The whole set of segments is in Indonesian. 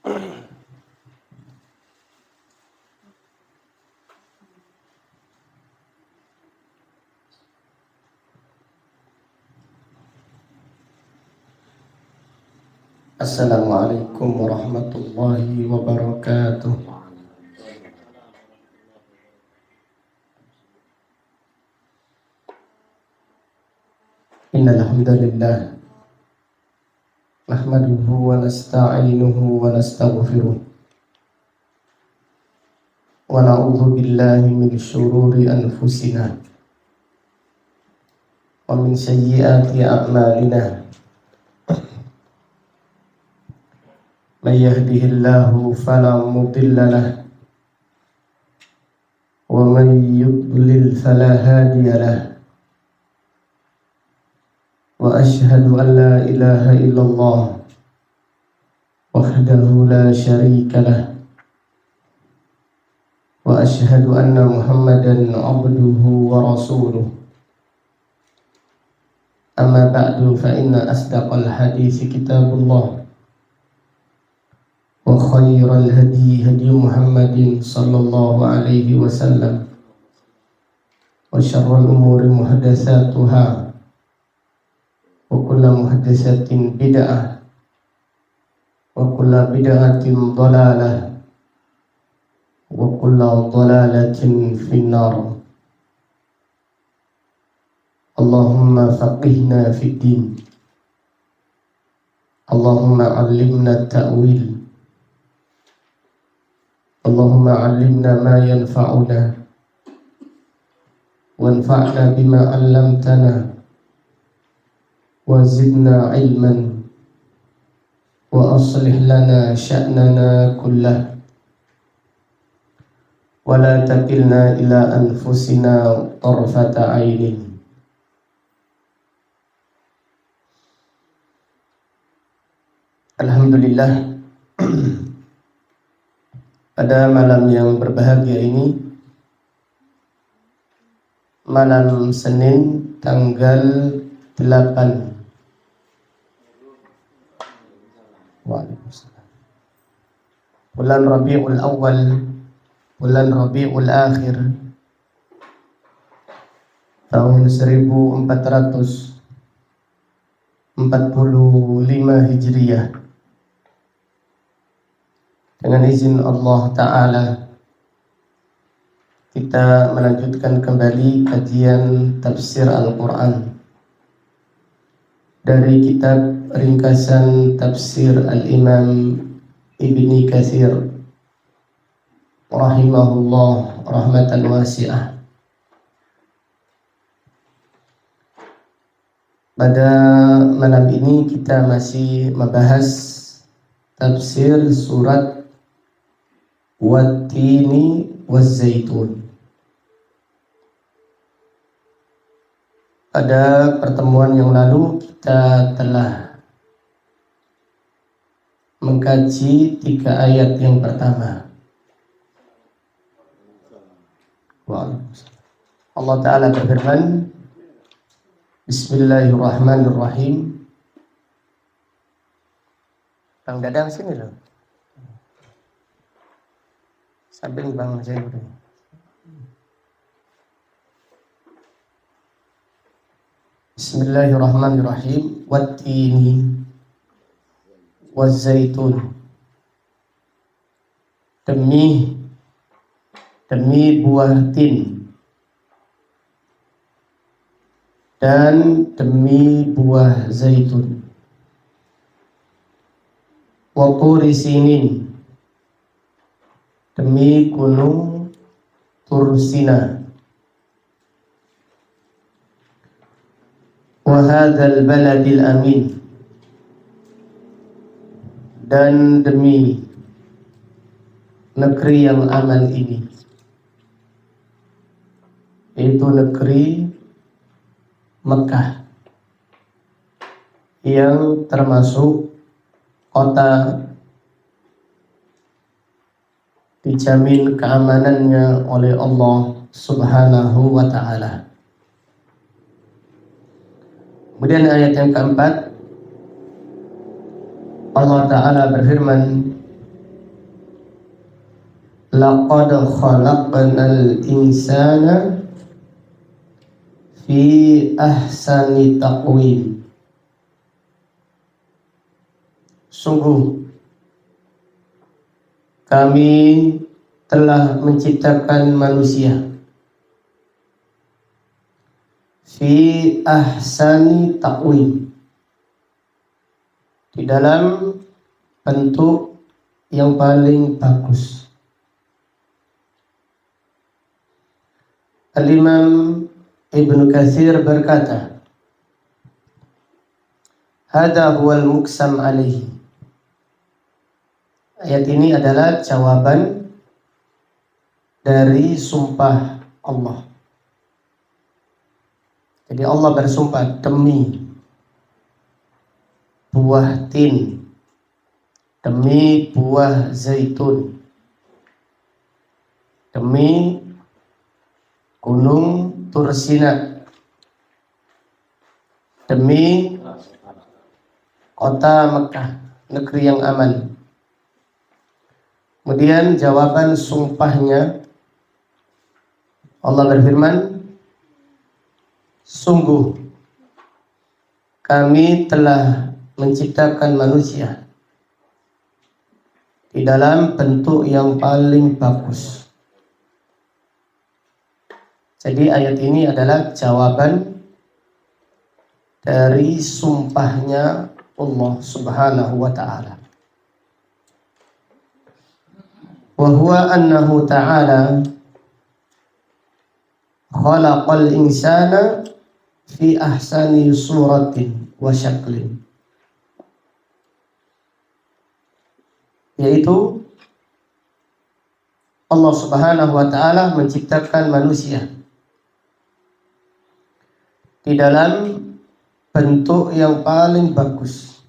Assalamualaikum warahmatullahi wabarakatuh. Innal hamdalillah nahmaduhu wa nasta'inuhu wa nastaghfiruh wa na'udzu billahi min syururi anfusina wa min sayyiati a'malina. Man yahdihillahu fala mudilla lahu wa man yudlil fala hadiya lahu. Wa ashhadu an la ilaha illallah wahdahu la syarika lah wa ashhadu anna Muhammadan abduhu wa rasuluh. Amma ba'du, fa inna asdaqal hadits kitabullah wa khairal hadi hadi Muhammadin sallallahu alaihi wasallam wa syarrul umuri muhdatsatuha wa kullu muhdatsatin bid'ah wa kullu bid'atin dhalalah wa kullu dhalalatin finnar. Allahumma faqihna fid din, Allahumma 'allimna at-ta'wil, Allahumma 'allimna ma yanfa'una wanfa'na bima 'allamtana wa zidna 'ilman wa aslih lana sya'nana kullah wa la takilna ila anfusina tarfata 'ainin. Alhamdulillah, pada malam yang berbahagia ini, malam Senin tanggal 8 bulan Rabiul Awal, bulan Rabiul Akhir, tahun 1445 Hijriah. Dengan izin Allah Ta'ala, kita melanjutkan kembali kajian tafsir Al-Quran dari kitab ringkasan tafsir Al-Imam Ibni Katsir rahimahullah rahmatan wasi'ah. Pada malam ini kita masih membahas tafsir surat Wat-Tini waz-Zaitun. Pada pertemuan yang lalu kita telah mengkaji 3 ayat yang pertama. Allah Ta'ala berfirman, Bismillahirrahmanirrahim. Bang Dadang sini loh, samping Bang Zainuddin. Bismillahirrahmanirrahim. Wat-Tini waz-Zaitun. Demi buah tin dan demi buah zaitun. Wa turi sinin, demi gunung Tursina. Wa hadzal baladil amin, dan demi negeri yang aman ini, yaitu negeri Mekah, yang termasuk kota dijamin keamanannya oleh Allah Subhanahu wa Ta'ala. Kemudian ayat yang keempat, Allah Ta'ala berfirman, laqad khalaqnal insana fi ahsani taqwim. Sungguh kami telah menciptakan manusia fi ahsani taqwim, di dalam bentuk yang paling bagus. Al-Imam Ibnu Katsir berkata, hada huwal muqsam alaihi. Ayat ini adalah jawaban dari sumpah Allah. Jadi Allah bersumpah demi buah tin, demi buah zaitun, demi gunung Tursina, demi kota Mekah, negeri yang aman. Kemudian jawaban sumpahnya, Allah berfirman, sungguh kami telah menciptakan manusia di dalam bentuk yang paling bagus. Jadi ayat ini adalah jawaban dari sumpahnya Allah Subhanahu wa ta'ala. Wa huwa annahu ta'ala khalaqal insana fi ahsani suratin wa syaklin. Yaitu Allah Subhanahu wa ta'ala menciptakan manusia di dalam bentuk yang paling bagus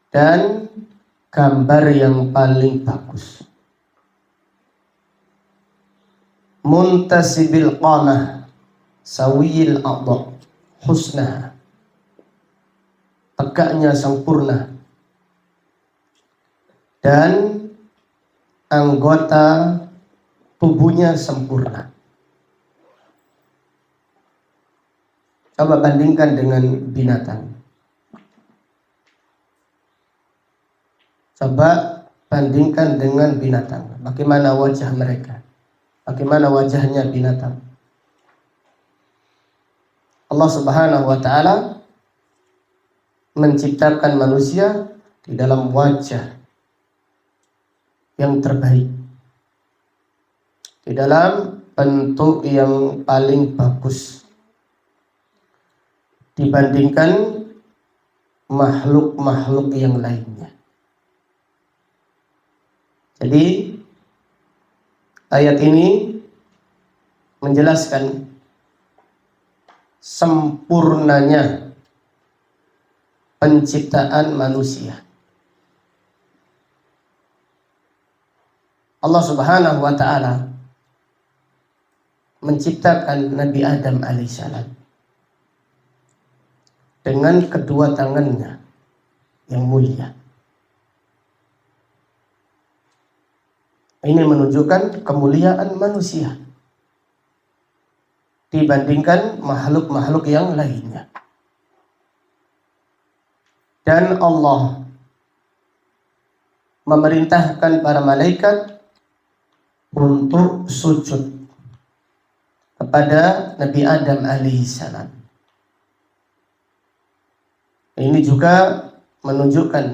dan gambar yang paling bagus. Muntasibil qamah sawiyil a'dha husna, tegaknya sempurna dan anggota tubuhnya sempurna. Coba bandingkan dengan binatang. Coba bandingkan dengan binatang. Bagaimana wajah mereka? Bagaimana wajahnya binatang? Allah Subhanahu wa ta'ala menciptakan manusia di dalam wajah yang terbaik, di dalam bentuk yang paling bagus dibandingkan makhluk-makhluk yang lainnya. Jadi ayat ini menjelaskan sempurnanya penciptaan manusia. Allah Subhanahu wa ta'ala menciptakan Nabi Adam alaihissalam dengan kedua tangannya yang mulia. Ini menunjukkan kemuliaan manusia dibandingkan makhluk-makhluk yang lainnya. Dan Allah memerintahkan para malaikat untuk sujud kepada Nabi Adam alaihissalam. Ini juga menunjukkan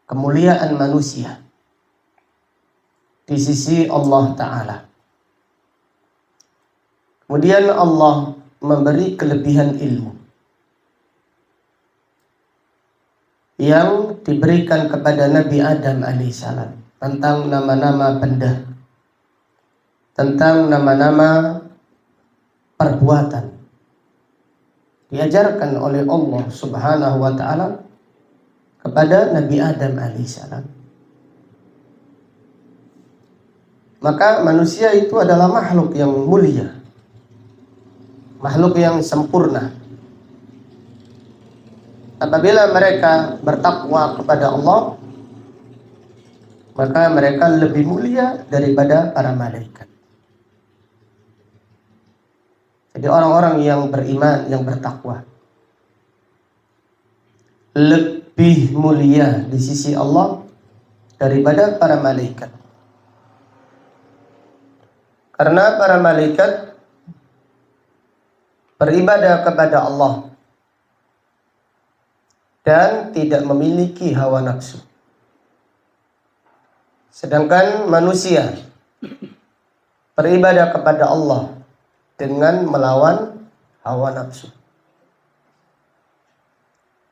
kemuliaan manusia di sisi Allah Ta'ala. Kemudian Allah memberi kelebihan ilmu yang diberikan kepada Nabi Adam alaihissalam tentang nama-nama benda, tentang nama-nama perbuatan. Diajarkan oleh Allah Subhanahu wa ta'ala kepada Nabi Adam alaihissalam. Maka manusia itu adalah makhluk yang mulia, makhluk yang sempurna. Apabila mereka bertakwa kepada Allah, maka mereka lebih mulia daripada para malaikat. Jadi orang-orang yang beriman, yang bertakwa, lebih mulia di sisi Allah daripada para malaikat. Karena para malaikat beribadah kepada Allah dan tidak memiliki hawa nafsu. Sedangkan manusia beribadah kepada Allah dengan melawan hawa nafsu.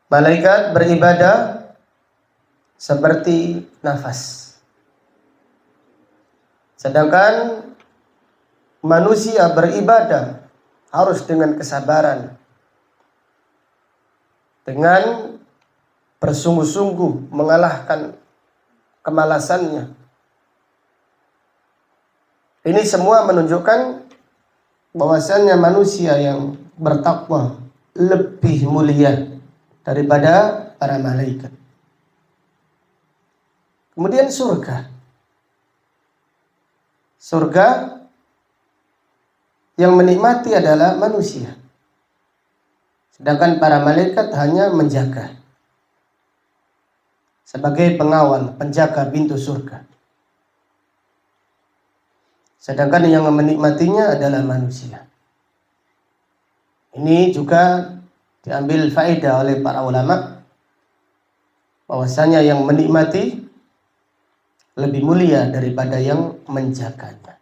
Malaikat beribadah seperti nafas. Sedangkan manusia beribadah harus dengan kesabaran, dengan bersungguh-sungguh mengalahkan kemalasannya. Ini semua menunjukkan bahwasannya manusia yang bertakwa lebih mulia daripada para malaikat. Kemudian surga. Surga yang menikmati adalah manusia. Sedangkan para malaikat hanya menjaga. Sebagai pengawal, penjaga pintu surga. Sedangkan yang menikmatinya adalah manusia. Ini juga diambil faedah oleh para ulama bahwasanya yang menikmati lebih mulia daripada yang menjaganya.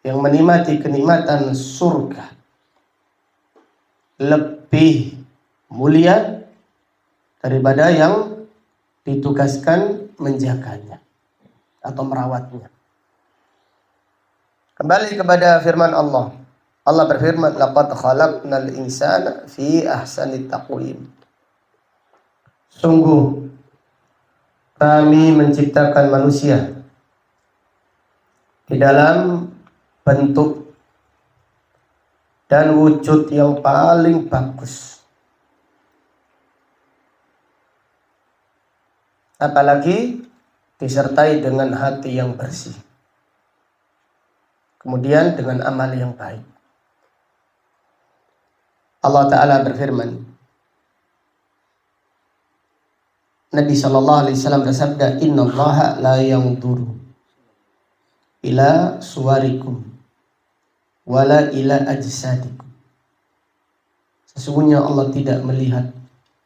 Yang menikmati kenikmatan surga lebih mulia daripada yang ditugaskan menjaganya atau merawatnya. Kembali kepada firman Allah. Allah berfirman, laqad khalaqnal insana fi ahsani taqwim. Sungguh kami menciptakan manusia di dalam bentuk dan wujud yang paling bagus. Apalagi disertai dengan hati yang bersih. Kemudian dengan amal yang baik. Allah Ta'ala berfirman, Nabi SAW bersabda, Inna Allaha la yanzuru ila suwarikum wala ila ajsadikum. Sesungguhnya Allah tidak melihat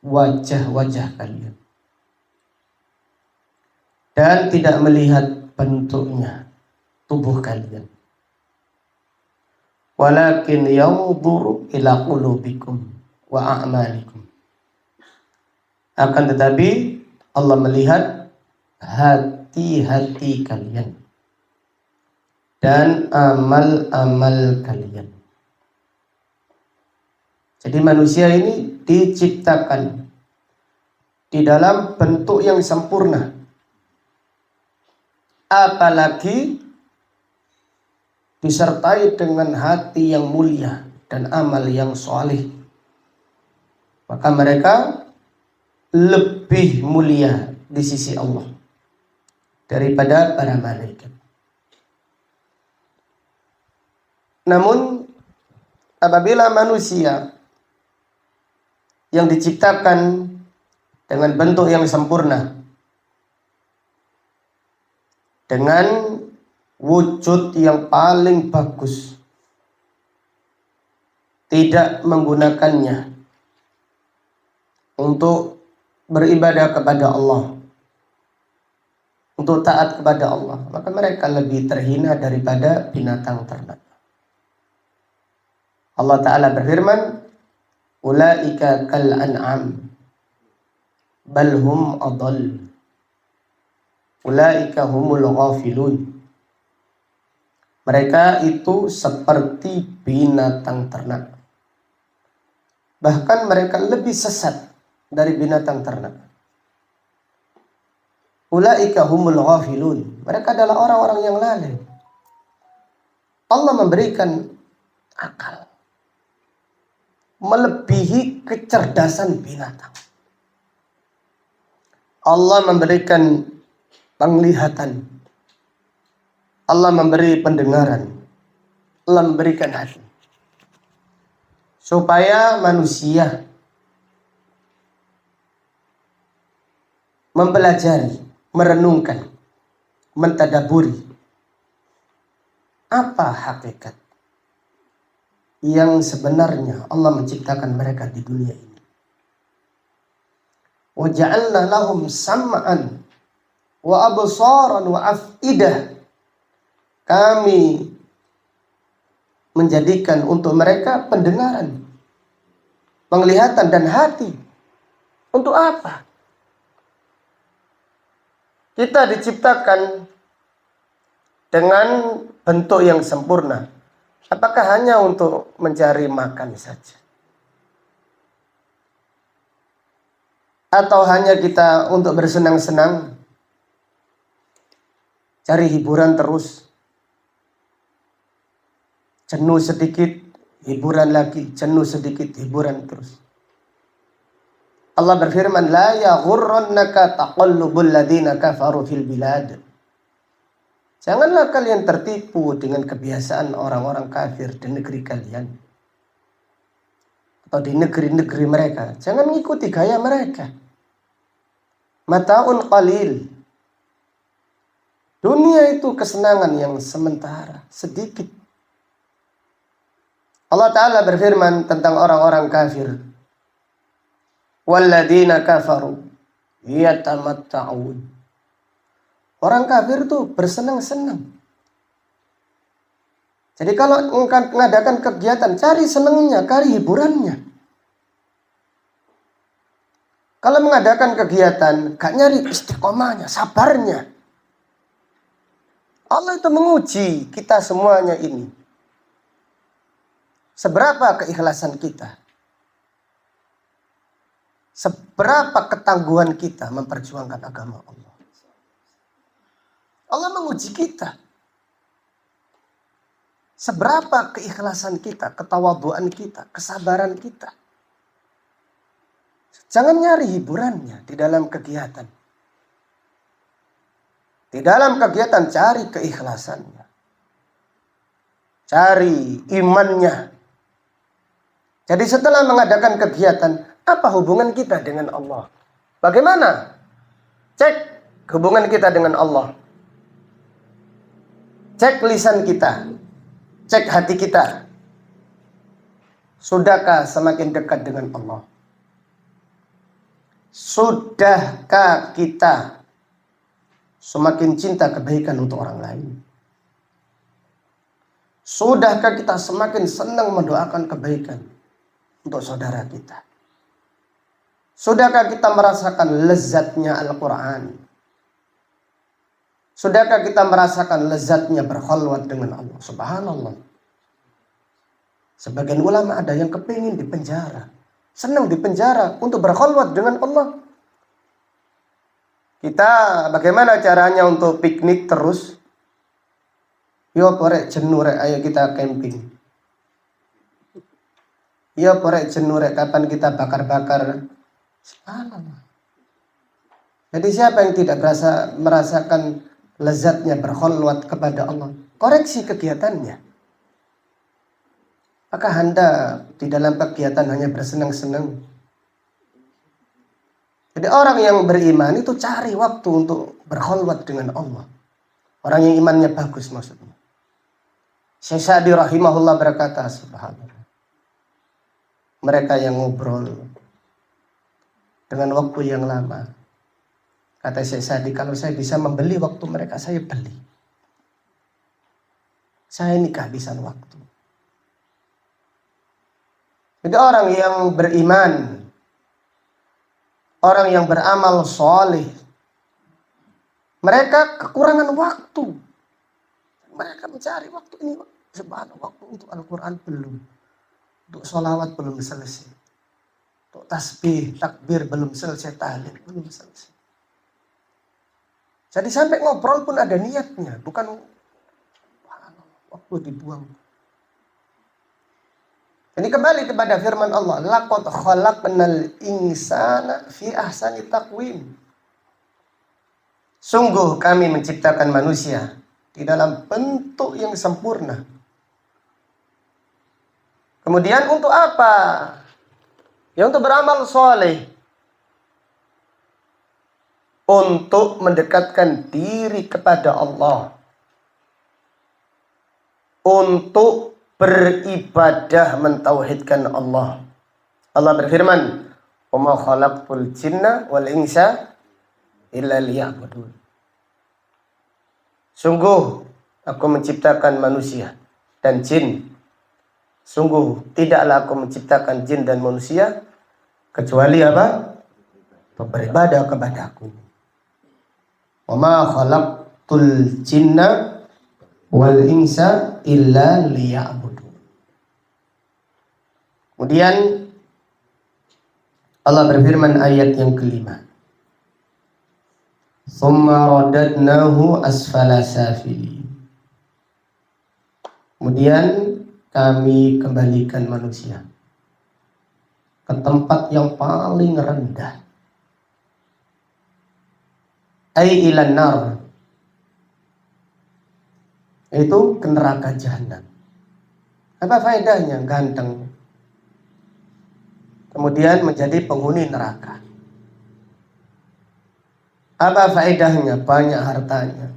wajah-wajah kalian dan tidak melihat bentuknya tubuh kalian. Walakin yanzuru ila qulubikum wa a'malikum. Akan tetapi Allah melihat hati-hati kalian dan amal-amal kalian. Jadi manusia ini diciptakan di dalam bentuk yang sempurna. Apalagi disertai dengan hati yang mulia dan amal yang soleh. Maka mereka lebih mulia di sisi Allah daripada para malaikat. Namun apabila manusia yang diciptakan dengan bentuk yang sempurna, dengan wujud yang paling bagus, tidak menggunakannya untuk beribadah kepada Allah, untuk taat kepada Allah, maka mereka lebih terhina daripada binatang ternak. Allah Ta'ala berfirman, Ulaika kal an'am bal hum adall ulaika humul ghafilun. Mereka itu seperti binatang ternak, bahkan mereka lebih sesat dari binatang ternak. Ulaika humul ghafilun. Mereka adalah orang-orang yang lalai. Allah memberikan akal melebihi kecerdasan binatang. Allah memberikan penglihatan, Allah memberi pendengaran, Allah memberikan hati, supaya manusia mempelajari, merenungkan, mentadaburi apa hakikat yang sebenarnya Allah menciptakan mereka di dunia ini. Wa ja'alna lahum sam'an wa absaran wa af'idah. Kami menjadikan untuk mereka pendengaran, penglihatan dan hati. Untuk apa? Kita diciptakan dengan bentuk yang sempurna. Apakah hanya untuk mencari makan saja? Atau hanya kita untuk bersenang-senang, cari hiburan terus, jenuh sedikit, hiburan lagi, jenuh sedikit, hiburan terus. Allah berfirman, la yaghurrannaka taqallubul ladzina kafaru fil bilad. Janganlah kalian tertipu dengan kebiasaan orang-orang kafir di negeri kalian atau di negeri-negeri mereka. Jangan mengikuti gaya mereka. Mata'un qalil. Dunia itu kesenangan yang sementara, sedikit. Allah Ta'ala berfirman tentang orang-orang kafir. Walladzina kafaru yatamatta'un. Orang kafir itu bersenang-senang. Jadi kalau mengadakan kegiatan, cari senangnya, cari hiburannya. Kalau mengadakan kegiatan, gak nyari istiqomahnya, sabarnya. Allah itu menguji kita semuanya ini. Seberapa keikhlasan kita? Seberapa ketangguhan kita memperjuangkan agama Allah? Allah menguji kita. Seberapa keikhlasan kita, ketawaduan kita, kesabaran kita. Jangan nyari hiburannya di dalam kegiatan. Di dalam kegiatan cari keikhlasannya. Cari imannya. Jadi setelah mengadakan kegiatan, apa hubungan kita dengan Allah? Bagaimana? Cek hubungan kita dengan Allah. Cek lisan kita, cek hati kita. Sudahkah semakin dekat dengan Allah? Sudahkah kita semakin cinta kebaikan untuk orang lain? Sudahkah kita semakin senang mendoakan kebaikan untuk saudara kita? Sudahkah kita merasakan lezatnya Al-Quran? Sudahkah kita merasakan lezatnya berkhalwat dengan Allah? Subhanallah. Sebagian ulama ada yang kepingin di penjara. Senang di penjara untuk berkhalwat dengan Allah. Kita bagaimana caranya untuk piknik terus? Yo porek jenuh rek, ayo kita camping. Yo porek jenuh rek, kapan kita bakar-bakar? Subhanallah. Jadi siapa yang tidak merasakan lezatnya berkhalwat kepada Allah? Koreksi kegiatannya. Apakah Anda di dalam kegiatan hanya bersenang-senang? Jadi orang yang beriman itu cari waktu untuk berkhalwat dengan Allah. Orang yang imannya bagus maksudnya. Syekh Sa'di rahimahullah berkata, subhanallah. Mereka yang ngobrol dengan waktu yang lama. Kata Syekh Sa'di, kalau saya bisa membeli waktu mereka, saya beli. Saya ini kehabisan waktu. Jadi orang yang beriman, orang yang beramal soleh, mereka kekurangan waktu. Mereka mencari waktu ini. Subhanallah, waktu untuk Al-Quran belum. Untuk sholawat belum selesai. Untuk tasbih, takbir belum selesai, tahlil belum selesai. Jadi sampai ngobrol pun ada niatnya, bukan waktu dibuang. Ini kembali kepada firman Allah, laqad khalaqnal insana fi ahsani taqwim. Sungguh kami menciptakan manusia di dalam bentuk yang sempurna. Kemudian untuk apa? Ya untuk beramal soleh. Untuk mendekatkan diri kepada Allah. Untuk beribadah mentauhidkan Allah. Allah berfirman, "Wa ma khalaqtul jinna wal insa illa liya'budun." Sungguh aku menciptakan manusia dan jin. Sungguh tidaklah aku menciptakan jin dan manusia kecuali apa? Beribadah kepadaku. Wa ma khalaqtul jinna wal insa illa liya'budun. Kemudian Allah berfirman ayat yang kelima. Tsumma radadnahu asfala safilin. Kemudian kami kembalikan manusia ke tempat yang paling rendah. Ai ilan nar. Itu ke neraka jahanam. Apa faedahnya? Ganteng. Kemudian menjadi penghuni neraka. Apa faedahnya? Banyak hartanya.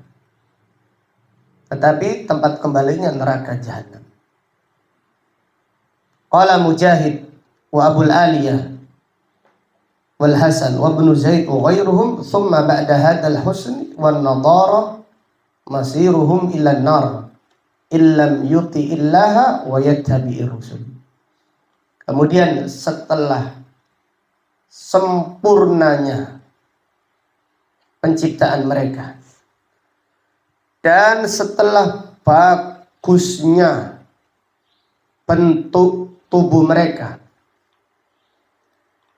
Tetapi tempat kembalinya neraka jahanam. Qala Mujahid wa Abul Aliyah wal Hasan wa Ibnu Zaid wa ghairuhum thumma ba'da hadzal husn wan nadara masiruhum ila nar illam yuti illaha wa yattabi'ir rusul. Kemudian setelah sempurnanya penciptaan mereka dan setelah bagusnya bentuk tubuh mereka,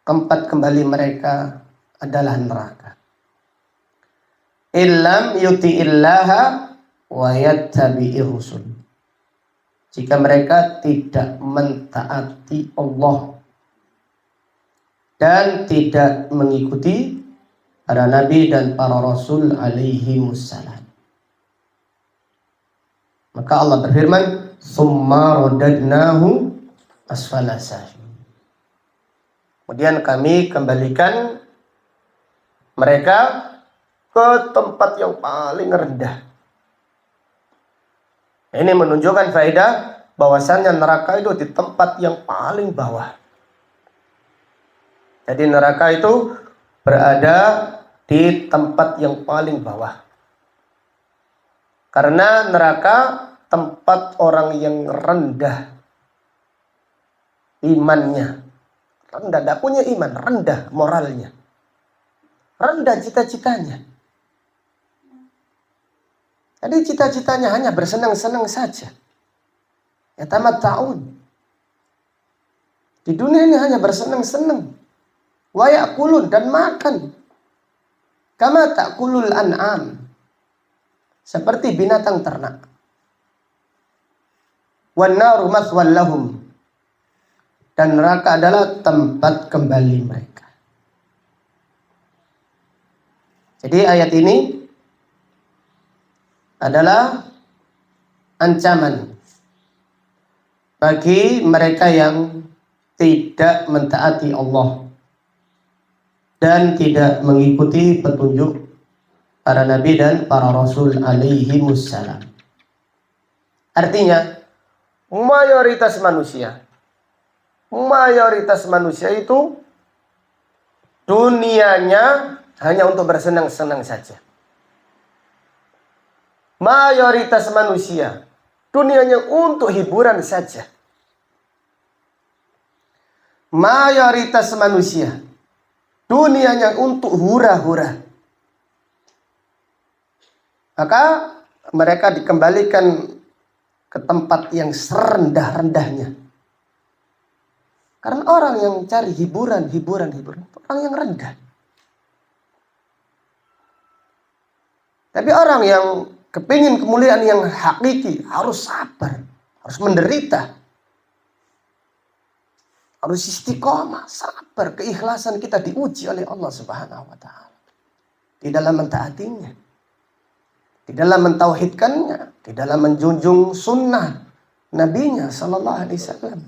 tempat kembali mereka adalah neraka. Illam yuti illaha wa yattabi'ir rusul. Jika mereka tidak mentaati Allah dan tidak mengikuti para nabi dan para rasul alaihi wassalam. Maka Allah berfirman, "Tsumma radadnahu asfala safilin." Kemudian kami kembalikan mereka ke tempat yang paling rendah. Ini menunjukkan faedah bahwasannya neraka itu di tempat yang paling bawah. Jadi neraka itu berada di tempat yang paling bawah. Karena neraka tempat orang yang rendah imannya. Rendah, tidak punya iman, rendah moralnya. Rendah cita-citanya. Jadi cita-citanya hanya bersenang-senang saja. Ya tamatta'un. Di dunia ini hanya bersenang-senang. Wa ya'kulun, dan makan. Kama ta'kulul an'am. Seperti binatang ternak. Wan naru mathwal lahum. Dan neraka adalah tempat kembali mereka. Jadi ayat ini adalah ancaman bagi mereka yang tidak mentaati Allah dan tidak mengikuti petunjuk para nabi dan para rasul alaihi wassalam. Artinya mayoritas manusia itu dunianya hanya untuk bersenang-senang saja. Mayoritas manusia dunianya untuk hiburan saja. Mayoritas manusia dunianya untuk hura-hura. Maka mereka dikembalikan ke tempat yang serendah-rendahnya. Karena orang yang cari hiburan, orang yang rendah. Tapi orang yang kepingin kemuliaan yang hakiki harus sabar, harus menderita, harus istiqomah, sabar, keikhlasan kita diuji oleh Allah Subhanahu wa taala. di dalam mentaatinya, di dalam mentauhidkannya, di dalam menjunjung sunnah nabinya sallallahu alaihi wasallam.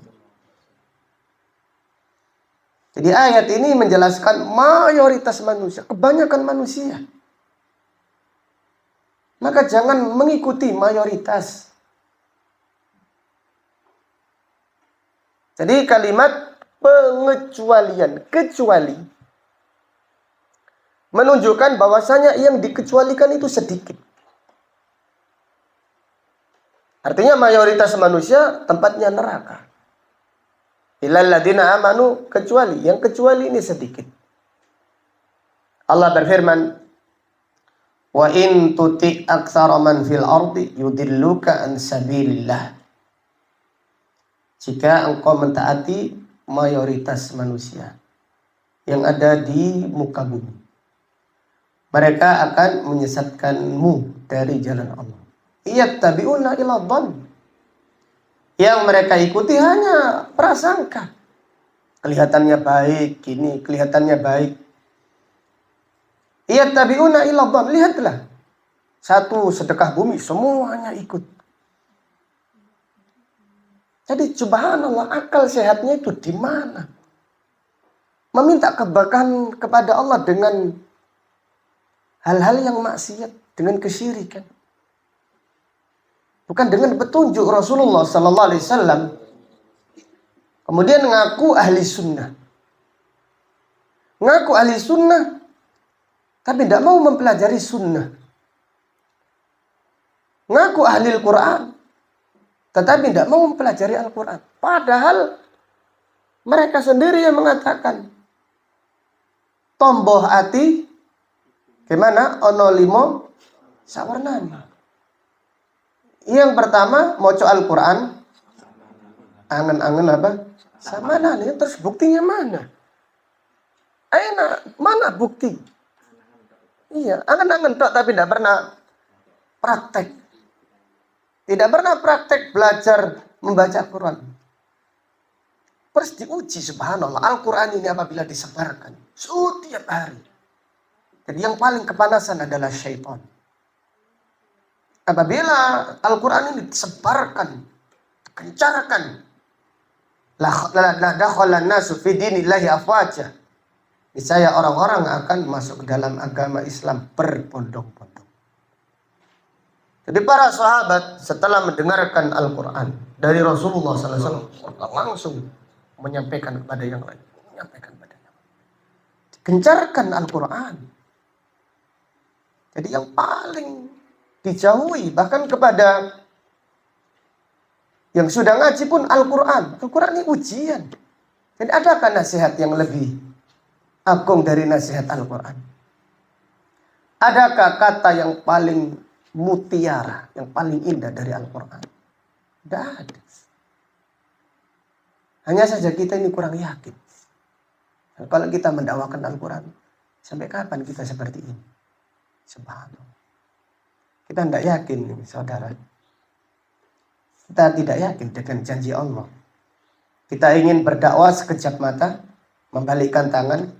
Jadi ayat ini menjelaskan mayoritas manusia, kebanyakan manusia. Maka jangan mengikuti mayoritas. Jadi kalimat pengecualian, kecuali, menunjukkan bahwasanya yang dikecualikan itu sedikit. Artinya mayoritas manusia tempatnya neraka. Illal ladzina amanu, kecuali, yang kecuali ini sedikit. Allah berfirman, wa in tuti aktsara man fil ardi yudilluka an sabilillah. Jika engkau mentaati mayoritas manusia yang ada di muka bumi, mereka akan menyesatkanmu dari jalan Allah. Yattabi'una ila dhann. Yang mereka ikuti hanya prasangka. Kelihatannya baik, gini, kelihatannya baik. Yattabi'una ila dhann. Lihatlah. Satu sedekah bumi semuanya ikut. Jadi subhanallah, akal sehatnya itu di mana? Meminta keberkahan kepada Allah dengan hal-hal yang maksiat, dengan kesyirikan. Bukan dengan petunjuk Rasulullah sallallahu alaihi wasallam. Kemudian ngaku ahli sunnah. Ngaku ahli sunnah, tapi tidak mau mempelajari sunnah. Ngaku ahli Al-Quran, tetapi tidak mau mempelajari Al-Quran. Padahal mereka sendiri yang mengatakan, tomboh ati, gimana? Ono limo sawarnani. Yang pertama, moco Al-Quran, angen-angen apa? Samanani. Terus buktinya mana? Enak, mana bukti? Iya, angen-angen tok, tapi tidak pernah praktek. Tidak pernah praktek belajar membaca Quran. Terus diuji, subhanallah, Al-Quran ini apabila disebarkan setiap hari. Jadi yang paling kepanasan adalah syaitan. Apabila Al-Quran ini disebarkan, dikencarkan, la dakhalan nasu fi dinillahi afwaja. Niscaya orang-orang akan masuk ke dalam agama Islam berbondong-bondong. Jadi para sahabat setelah mendengarkan Al-Quran dari Rasulullah SAW langsung menyampaikan kepada yang lain. Dikencarkan Al-Quran. Jadi yang paling dijauhi bahkan kepada yang sudah ngaji pun Al-Quran. Al-Quran ini ujian. Jadi adakah nasihat yang lebih agung dari nasihat Al-Quran? Adakah kata yang paling mutiara, yang paling indah dari Al-Quran? Tidak ada. Hanya saja kita ini kurang yakin. Dan kalau kita mendakwakan Al-Quran, sampai kapan kita seperti ini? Subhanallah. Kita tidak yakin, saudara. Kita tidak yakin dengan janji Allah. Kita ingin berdakwah sekejap mata, membalikkan tangan,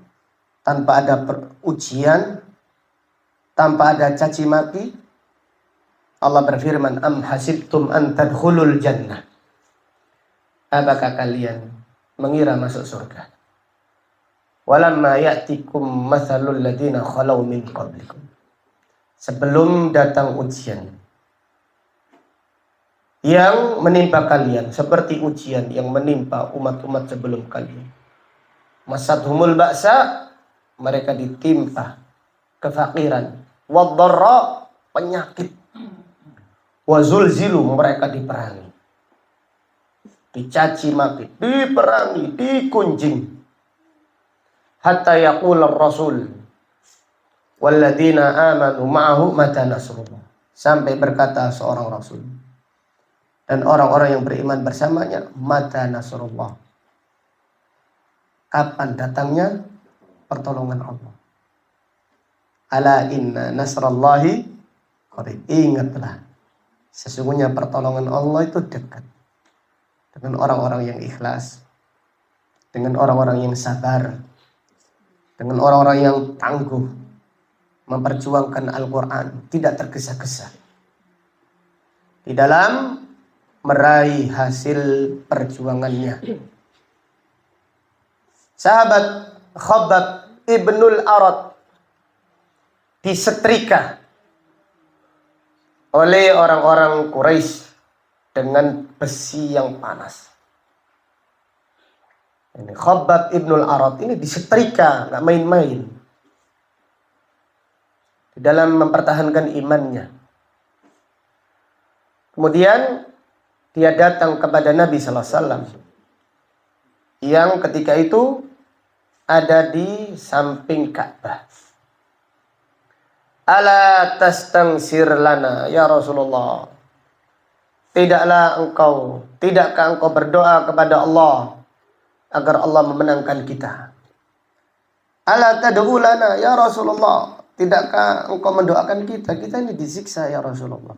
tanpa ada ujian, tanpa ada caci maki. Allah berfirman, am hasibtum an tadkhulul jannah. Apakah kalian mengira masuk surga? Walamma ya'tikum mathalul ladina khalau min qablikum. Sebelum datang ujian yang menimpa kalian seperti ujian yang menimpa umat-umat sebelum kalian. Masadhumul ba'sa, mereka ditimpa kefakiran, wadh-dharra, penyakit, wazulzilu, mereka diperangi, dicaci maki, diperangi, dikunjing, hatta yaqula ar-rasul walladzina amanu ma'ahu mata nasrullah, sampai berkata seorang rasul dan orang-orang yang beriman bersamanya, mata nasrullah, kapan datangnya pertolongan Allah. Ala inna nasrallahi qarib. Ingatlah, sesungguhnya pertolongan Allah itu dekat. Dengan orang-orang yang ikhlas, dengan orang-orang yang sabar, dengan orang-orang yang tangguh memperjuangkan Al-Quran, tidak tergesa-gesa di dalam meraih hasil perjuangannya. Sahabat Khabbab ibnul Arat disetrika oleh orang-orang Quraisy dengan besi yang panas. Ini Khabbab ibnul Arat ini disetrika, nggak main-main di dalam mempertahankan imannya. Kemudian dia datang kepada Nabi Sallallahu Alaihi Wasallam yang ketika itu ada di samping Ka'bah. Ala tastangsir lana ya Rasulullah. Tidakkah engkau berdoa kepada Allah agar Allah memenangkan kita? Ala tad'u lana ya Rasulullah. Tidakkah engkau mendoakan kita? Kita ini disiksa ya Rasulullah.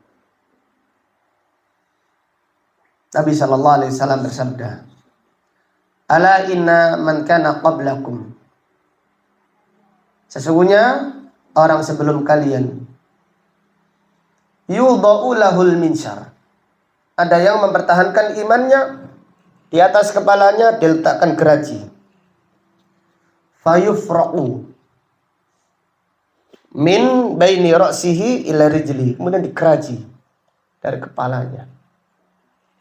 Nabi sallallahu alaihi wasallam bersabda, "Ala inna man kana qablakum." Sesungguhnya orang sebelum kalian yudha'u lahul minsyar. Ada yang mempertahankan imannya, di atas kepalanya diletakkan geraji. Fayufra'u min baini ra'sihi ila rijli. Kemudian digeraji dari kepalanya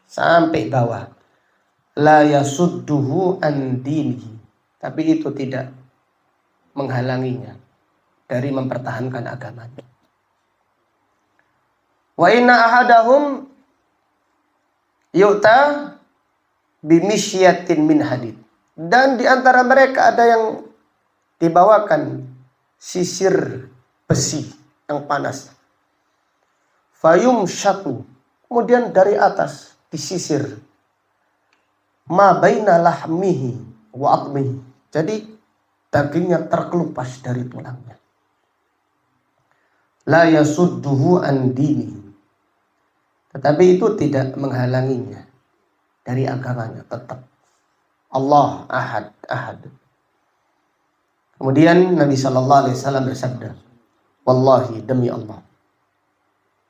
sampai bawah. La yasudduhu an dinihi. Tapi itu tidak menghalanginya dari mempertahankan agamanya. Wa inna ahadahum yu'ta bimisyatin min hadid. Dan di antara mereka ada yang dibawakan sisir besi yang panas. Fayum syatu. Kemudian dari atas disisir. Ma baina lahmihi wa atmihi. Jadi dagingnya terkelupas dari tulangnya. La yasudduhu an dini. Tetapi itu tidak menghalanginya dari agamanya, tetap Allah ahad, ahad. Kemudian Nabi sallallahu alaihi wasallam bersabda, "Wallahi demi Allah,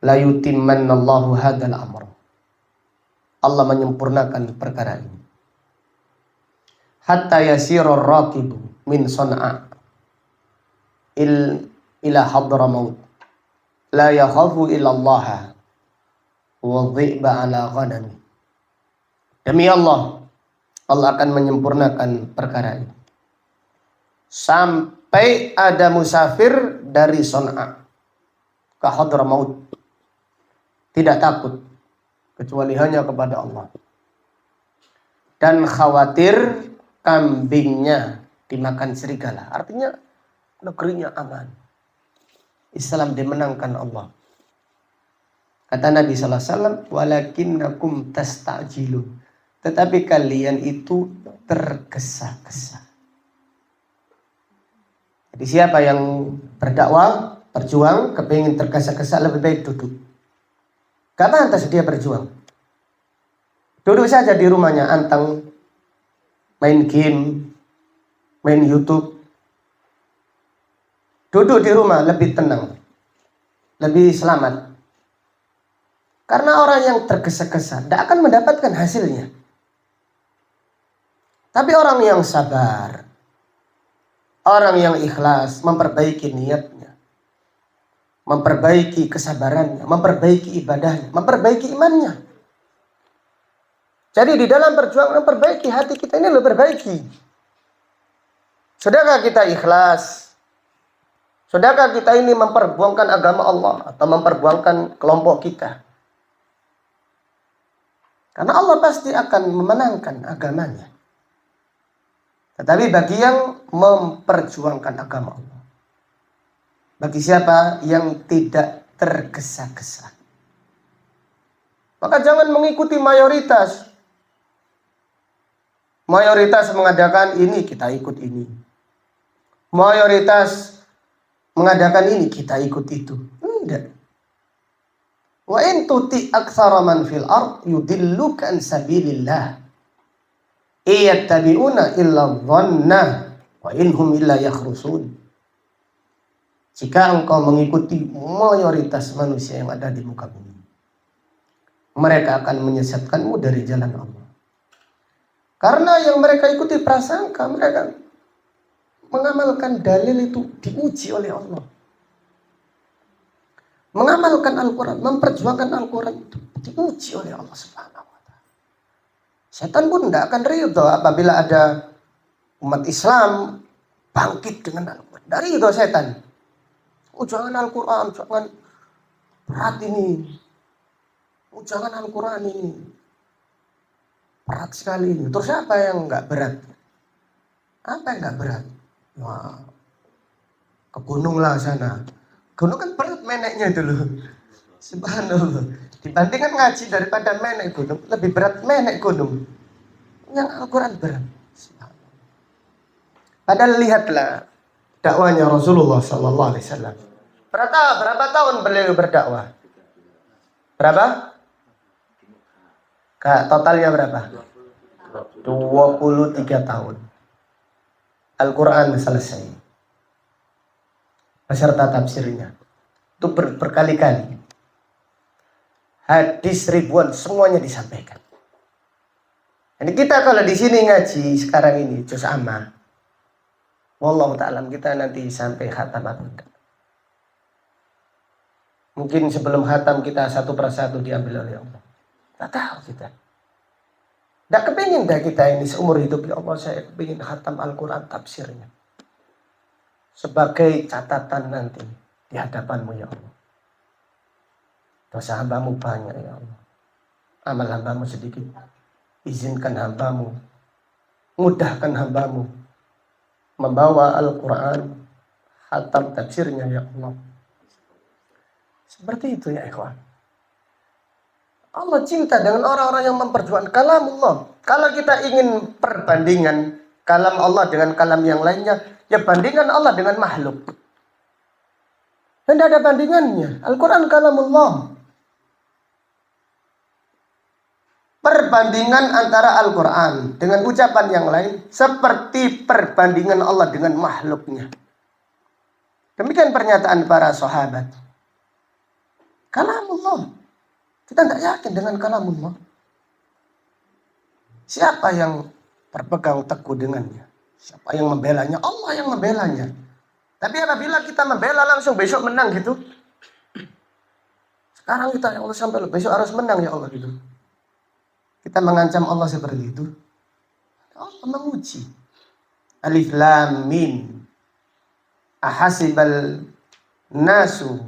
la yutimmannallahu hadzal amr." Allah menyempurnakan perkara ini. Hatta yasirur raqibu min Son'a ila Hadramaut la yakhafu illa Allah wa dhi'ba ala ghanami. Demi Allah, Allah akan menyempurnakan perkara ini sampai ada musafir dari Son'a ke Hadramaut tidak takut kecuali hanya kepada Allah, dan khawatir kambingnya dimakan serigala. Artinya negerinya aman, Islam dimenangkan Allah. Kata Nabi sallallahu alaihi wasallam, "Walakinnakum tastajilun." Tetapi kalian itu tergesa-gesa. Jadi siapa yang berdakwah, berjuang, kepingin tergesa-gesa, lebih baik duduk. Gak pantas dia berjuang. Duduk saja di rumahnya, anteng, main game, main YouTube. Duduk di rumah lebih tenang, lebih selamat. Karena orang yang tergesa-gesa tidak akan mendapatkan hasilnya. Tapi orang yang sabar, orang yang ikhlas, memperbaiki niatnya, memperbaiki kesabarannya, memperbaiki ibadahnya, memperbaiki imannya. Jadi di dalam perjuangan memperbaiki hati kita ini lebih perbaiki. Sudahkah kita ikhlas? Sudahkah kita ini memperjuangkan agama Allah atau memperjuangkan kelompok kita? Karena Allah pasti akan memenangkan agamanya. Tetapi bagi yang memperjuangkan agama Allah, bagi siapa yang tidak tergesa-gesa, maka jangan mengikuti mayoritas. Mayoritas mengadakan ini, kita ikut ini. Mayoritas mengadakan ini, kita ikut itu. Enggak. Wa in tuti aktsara man fil ard yudilluka an sabilillah. Iyattabi'una illa dhanna wa inhum illa yakhrusun. Jika engkau mengikuti mayoritas manusia yang ada di muka bumi, mereka akan menyesatkanmu dari jalan Allah. Karena yang mereka ikuti prasangka, mereka mengamalkan dalil itu diuji oleh Allah. Mengamalkan Al-Quran, memperjuangkan Al-Quran itu diuji oleh Allah Subhanahu wa Ta'ala. Setan pun tidak akan ridho apabila ada umat Islam bangkit dengan Al-Quran. Dari itu setan. Oh jangan Al-Quran, jangan berat ini. Oh jangan Al-Quran ini. Berat sekali ini. Terus apa yang nggak berat? Apa yang nggak berat? Wah, ke gunung lah sana. Gunung kan berat meneknya itu loh. Subhanallah. Dibandingkan ngaji daripada menek gunung, lebih berat menek gunung. Yang Al-Quran berat. Padahal lihatlah dakwanya Rasulullah Sallallahu Alaihi Wasallam. Berapa tahun beliau berdakwah? Berapa? Totalnya berapa? 23 tahun. Al-Quran selesai. Beserta tafsirnya. Itu berkali-kali. Hadis ribuan semuanya disampaikan. Jadi kita kalau di sini ngaji sekarang ini juz amma. Wallahu ta'ala kita nanti sampai khatam atau enggak. Mungkin sebelum khatam kita satu persatu diambil oleh Allah. Tak tahu kita. Tak kepingin dah kita ini seumur hidup ya Allah saya kepingin khatam Al-Quran tafsirnya. Sebagai catatan nanti di hadapanmu ya Allah. Dosa hambamu banyak ya Allah. Amal hambamu sedikit. Izinkan hambamu. Mudahkan hambamu. Membawa Al-Quran. Khatam tafsirnya ya Allah. Seperti itu ya ikhwan. Allah cinta dengan orang-orang yang memperjuangkan kalam Allah. Kalau kita ingin perbandingan kalam Allah dengan kalam yang lainnya, ya bandingkan Allah dengan makhluk. Dan tidak ada bandingannya. Al-Quran kalam Allah. Perbandingan antara Al-Quran dengan ucapan yang lain seperti perbandingan Allah dengan makhluknya. Demikian pernyataan para sahabat. Kalamullah. Kita tidak yakin dengan kalamullah. Siapa yang berpegang teguh dengannya? Siapa yang membelanya? Allah yang membelanya. Tapi apabila kita membela langsung besok menang gitu. Sekarang kita ya Allah sampai besok harus menang ya Allah gitu. Kita mengancam Allah seperti itu. Allah menguji. Alif Lam Mim. Ahasibal nasu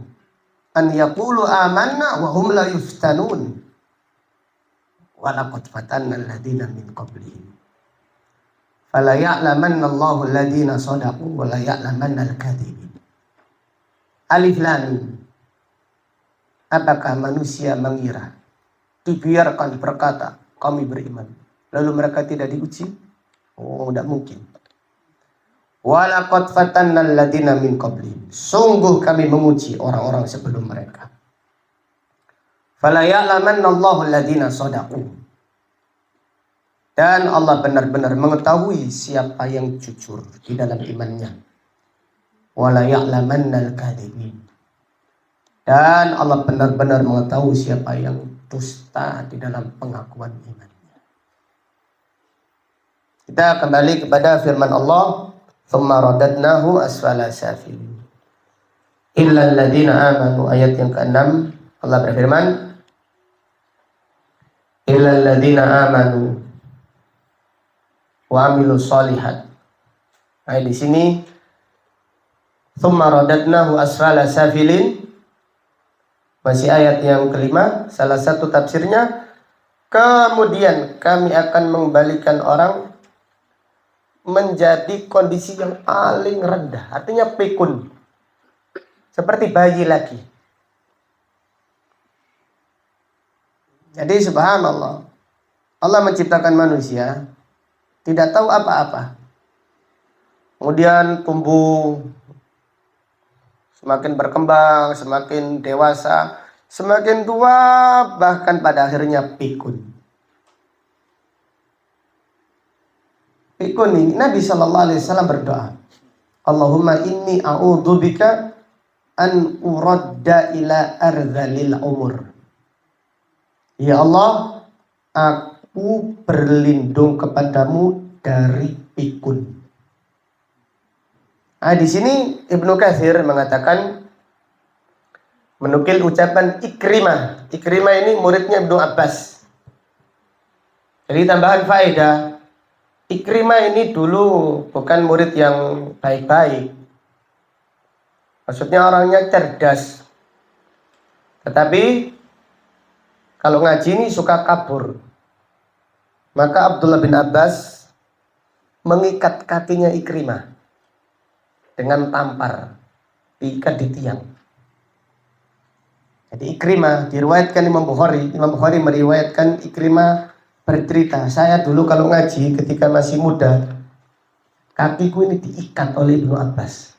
an yaqulu amanna wa hum la yuftanun. Wa laqad fatanna alladziina min qablihim. Fala ya'lamanna Allahu alladziina shadaqu wa la ya'lamanna al-kadzibin. Alif Lam Mim. Apakah manusia mengira dibiarkan berkata kami beriman lalu mereka tidak diuji? Oh, tidak mungkin. Walaqad fatanna alladziina min qablihim. Sungguh kami menguji orang-orang sebelum mereka. Fala ya'lamanna Allahu alladziina shadaqu. Dan Allah benar-benar mengetahui siapa yang jujur di dalam imannya. Wala ya'lamanna al-kadzibin. Dan Allah benar-benar mengetahui siapa yang dusta di dalam pengakuan imannya. Kita kembali kepada firman Allah, "Tsumma radadnahu asfala safilin." Illa alladziina amanu, ayat yang ke-6 Allah berfirman, "Illa alladziina amanu wa amilus shalihat." Nah, di sini "Tsumma radadnahu asfala safilin" masih ayat yang kelima, salah satu tafsirnya, kemudian kami akan mengembalikan orang menjadi kondisi yang paling rendah. Artinya pikun. Seperti bayi lagi. Jadi subhanallah. Allah menciptakan manusia. Tidak tahu apa-apa. Kemudian tumbuh. Semakin berkembang, semakin dewasa, semakin tua, bahkan pada akhirnya pikun. Pikun ini Nabi Shallallahu Alaihi Wasallam berdoa, Allahumma inni a'udzubika an uradda ila ardhalil umur. Ya Allah, aku berlindung kepadamu dari pikun. Nah, di sini Ibnu Katsir mengatakan, menukil ucapan Ikrimah. Ikrimah ini muridnya Ibnu Abbas. Jadi tambahan faedah, Ikrimah ini dulu bukan murid yang baik-baik. Maksudnya orangnya cerdas. Tetapi kalau ngaji ini suka kabur. Maka Abdullah bin Abbas mengikat kakinya Ikrimah dengan tampar, diikat di tiang. Jadi Ikrimah diriwayatkan Imam Bukhari meriwayatkan Ikrimah bercerita, saya dulu kalau ngaji ketika masih muda, kakiku ini diikat oleh Ibnu Abbas.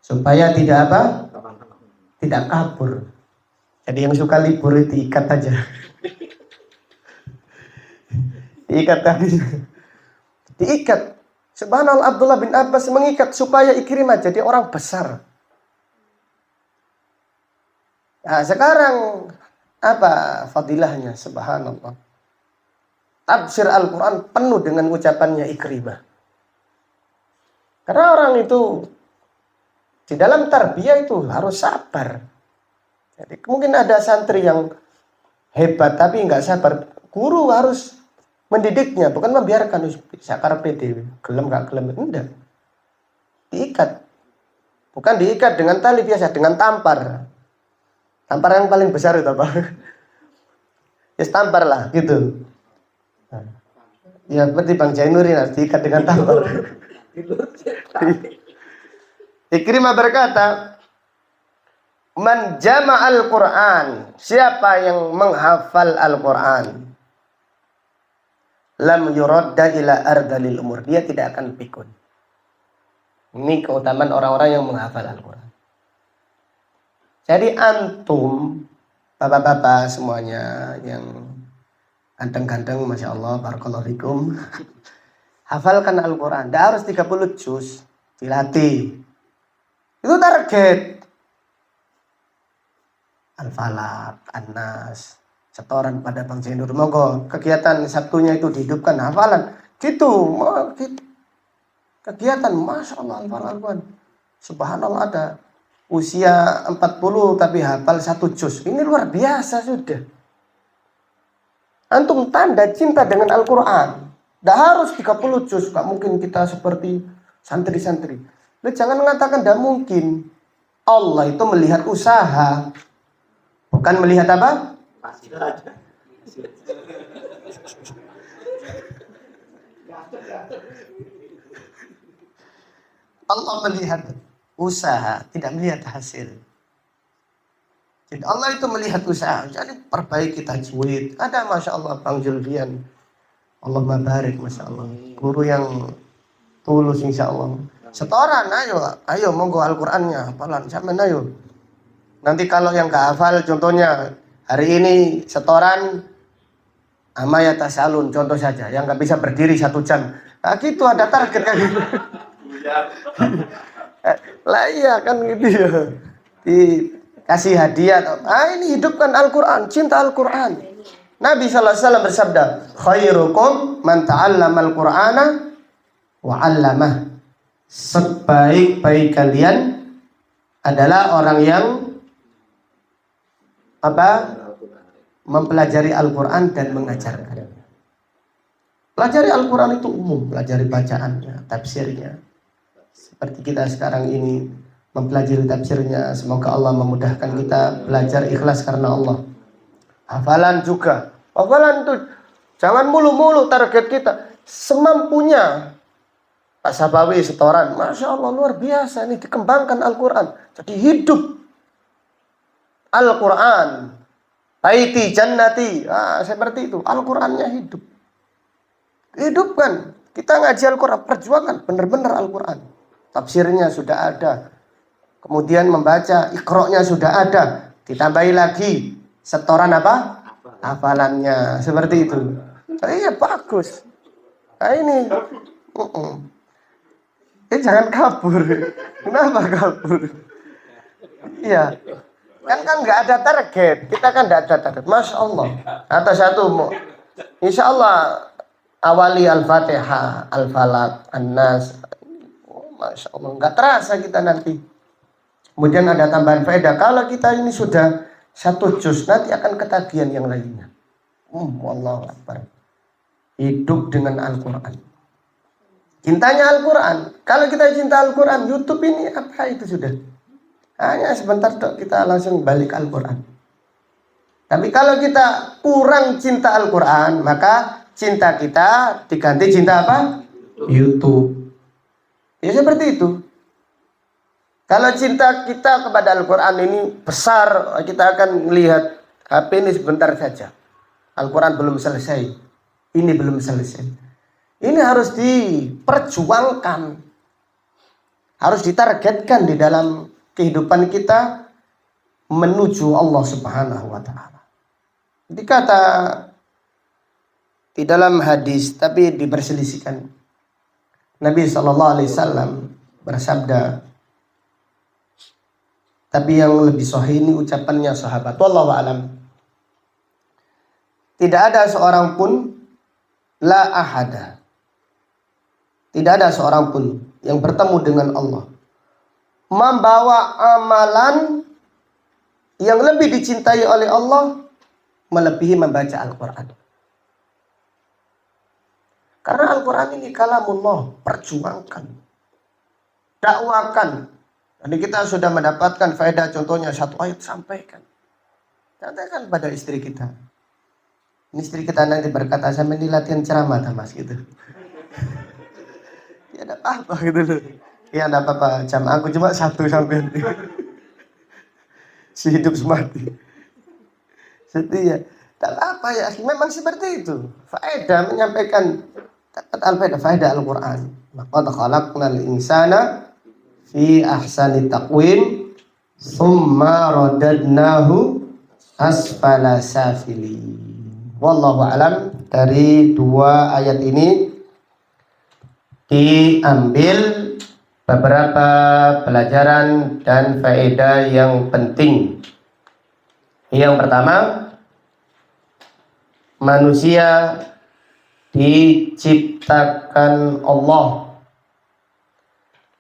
Supaya tidak apa? Tidak kabur. Jadi yang suka libur itu diikat aja. Diikat tadi. Diikat. Subhanallah, Abdullah bin Abbas mengikat supaya Ikrimah jadi orang besar. Nah, sekarang apa fadilahnya? Subhanallah. Tafsir Al-Quran penuh dengan ucapannya Ikrimah. Karena orang itu di dalam tarbiyah itu harus sabar. Jadi mungkin ada santri yang hebat tapi nggak sabar. Guru harus mendidiknya, bukan membiarkan sakar PD, gelem nggak gelem, enggak. Diikat. Bukan diikat dengan tali biasa, dengan tampar. Tampar yang paling besar itu apa? Ya tampar lah, gitu. Ya seperti Bang Jainuddin harus diikat dengan tampar. Ikrimah berkata, man jama'al Qur'an, siapa yang menghafal Al-Qur'an, lam yuradda ila ardhalil umur, dia tidak akan pikun. Ini keutamaan orang-orang yang menghafal Al-Qur'an. Jadi antum, bapak-bapak semuanya yang ganteng-ganteng, Masya Allah, barakallahu fikum, hafalkan Al-Qur'an. Tidak harus 30 juz, dilatih. Itu target. Al-Falaq, An-Nas, setoran pada Bang Zainur. Monggo kegiatan Sabtunya itu dihidupkan hafalan. Gitu. Kegiatan, Masya Allah, Al-Falaq. Subhanallah, ada usia 40 tapi hafal 1 juz. Ini luar biasa sudah. Antum tanda cinta dengan Al-Quran. Tidak harus 30 juz. Gak mungkin kita seperti santri-santri. Lu jangan mengatakan tidak mungkin. Allah itu melihat usaha, bukan melihat apa? Allah melihat usaha, tidak melihat hasil. Jadi Allah itu melihat usaha. Jadi perbaiki tajwid. Ada Masya Allah Bang Julfian, Allah mabarik, Masya Allah, guru yang tulus insya Allah. Setoran, ayo monggo Al-Qur'annya, hafalan, sampean ayo. Nanti kalau yang gak hafal, contohnya hari ini setoran Amaya Tasalun, contoh saja, yang gak bisa berdiri 1 jam. Nah gitu, ada target kan gitu. Lah iya kan gitu ya. Dikasih hadiah. Ah ini hidupkan Al-Quran, cinta Al-Quran. Nabi SAW bersabda, khairukum man ta'allama Al-Qur'ana wa 'allamah. Sebaik-baik kalian adalah orang yang apa? Mempelajari Al-Quran dan mengajarkan. Pelajari Al-Quran itu umum, pelajari bacaannya, tafsirnya. Seperti kita sekarang ini mempelajari tafsirnya, semoga Allah memudahkan kita belajar ikhlas karena Allah. Hafalan juga. Hafalan itu jangan mulu-mulu target kita, semampunya. Pak Sabawi setoran, Masya Allah luar biasa, ini dikembangkan Al-Quran. Jadi hidup Al-Quran. Baiti jannati, seperti itu. Al-Qurannya hidup. Hidupkan. Kita ngaji Al-Quran, perjuangan benar-benar Al-Quran. Tafsirnya sudah ada. Kemudian membaca, Iqra-nya sudah ada. Ditambahi lagi setoran apa? Hafalannya. Seperti itu. Iya bagus. Nah ini. Jangan kabur. Kenapa kabur? Iya. Kan nggak ada target. Kita kan nggak ada target. Masya Allah. Atas satu, insya Allah awali Al-Fatihah, Al-Falaq, An-Nas. Oh, Masya Allah. Nggak terasa kita nanti. Kemudian ada tambahan faedah. Kalau kita ini sudah 1 juz, nanti akan ketagihan yang lainnya. Wallahu Akbar. Hidup dengan Al-Quran. Cintanya Al-Quran. Kalau kita cinta Al-Quran, YouTube ini apa itu sudah? Hanya sebentar dok, kita langsung balik Al-Quran. Tapi kalau kita kurang cinta Al-Quran, maka cinta kita diganti cinta apa? YouTube. Ya seperti itu. Kalau cinta kita kepada Al-Quran ini besar, kita akan melihat HP ini sebentar saja. Al-Quran belum selesai. Ini belum selesai. Ini harus diperjuangkan. Harus ditargetkan di dalam kehidupan kita menuju Allah Subhanahu wa Ta'ala. Dikata di dalam hadis, tapi diperselisihkan. Nabi SAW bersabda, tapi yang lebih sahih ini ucapannya sahabat. Wallahu a'lam. Tidak ada seorang pun, la ahada. Tidak ada seorang pun yang bertemu dengan Allah membawa amalan yang lebih dicintai oleh Allah melebihi membaca Al-Quran. Karena Al-Quran ini kalamullah, perjuangkan, dakwakan. Jadi kita sudah mendapatkan faedah, contohnya 1 ayat sampaikan. Sampaikan pada istri kita. Ini istri kita nanti berkata, sampai ini latihan ceramah mas gitu. Ya ada apa gitu loh. Ya ada apa-apa, jam aku cuma 1 sampai si hidup semati. Setia. Tak apa ya, memang seperti itu. Faedah menyampaikan faedah Al-Quran. Laqad khalaqnal insana fi ahsani taqwim summa radadnahu asfala safilin. Wallahu alam. Dari 2 ayat ini diambil beberapa pelajaran dan faedah yang penting. Yang pertama, manusia diciptakan Allah